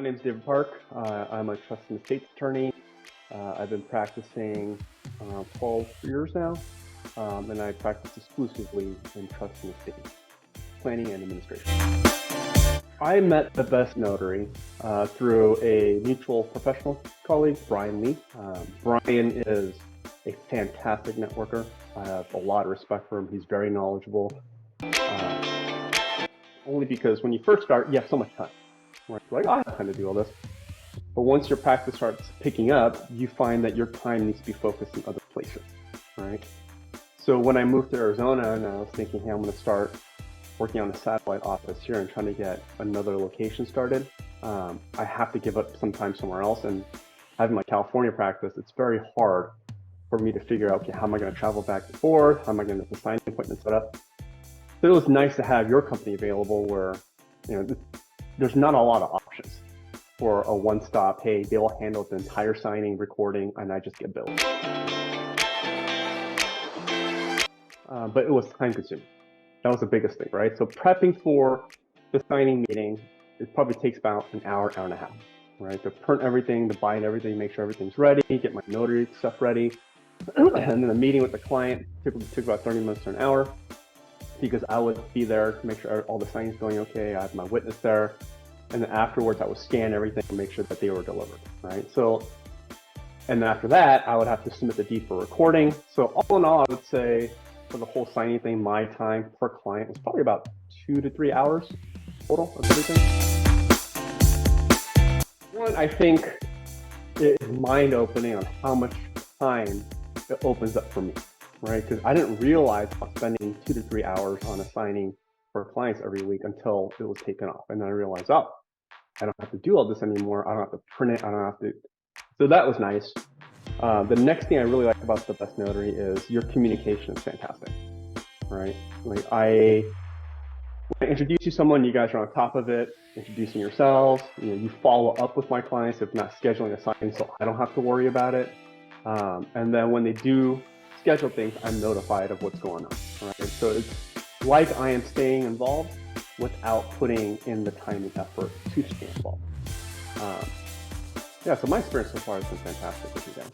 My name is David Park. I'm a trust and estates attorney. I've been practicing 12 years now, and I practice exclusively in trust and estates, planning and administration. I met the best notary through a mutual professional colleague, Brian Lee. Brian is a fantastic networker. I have a lot of respect for him. He's very knowledgeable. Only because when you first start, you have so much time. Right? You're like, I have time to do all this. But once your practice starts picking up, you find that your time needs to be focused in other places, right? So when I moved to Arizona and I was thinking, hey, I'm going to start working on a satellite office here and trying to get another location started, I have to give up some time somewhere else. And having my California practice, it's very hard for me to figure out, okay, how am I going to travel back and forth? How am I going to get the signing appointment set up? So it was nice to have your company available where, there's not a lot of options for a one-stop, hey, they will handle the entire signing, recording, and I just get billed. But it was time-consuming. That was the biggest thing, right? So prepping for the signing meeting, it probably takes about an hour, hour and a half, right? To print everything, to bind everything, make sure everything's ready, get my notary stuff ready. And then the meeting with the client typically took about 30 minutes to an hour, because I would be there to make sure all the signing's going okay. I have my witness there. And then afterwards, I would scan everything and make sure that they were delivered, right? So, and then after that, I would have to submit the deed for recording. So all in all, I would say for the whole signing thing, my time per client was probably about 2 to 3 hours total of everything. One, I think it is mind-opening on how much time it opens up for me, right? Because I didn't realize I was spending 2 to 3 hours on a signing for clients every week until it was taken off. And then I realized, oh, I don't have to do all this anymore. I don't have to print it. I don't have to. So that was nice. The next thing I really like about the Best Notary is your communication is fantastic, right? Like when I introduce you to someone, you guys are on top of it, introducing yourselves. You follow up with my clients, if not scheduling a signing, so I don't have to worry about it. And then when they do schedule things, I'm notified of what's going on, right? So it's like I am staying involved without putting in the time and effort to stay involved. So my experience so far has been fantastic with you guys.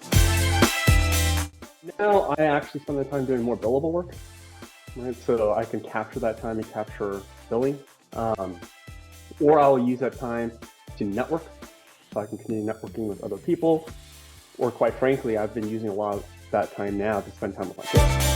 Now I actually spend the time doing more billable work, right? So I can capture that time and capture billing, or I'll use that time to network, so I can continue networking with other people, or quite frankly, I've been using a lot of that time now to spend time with my kids.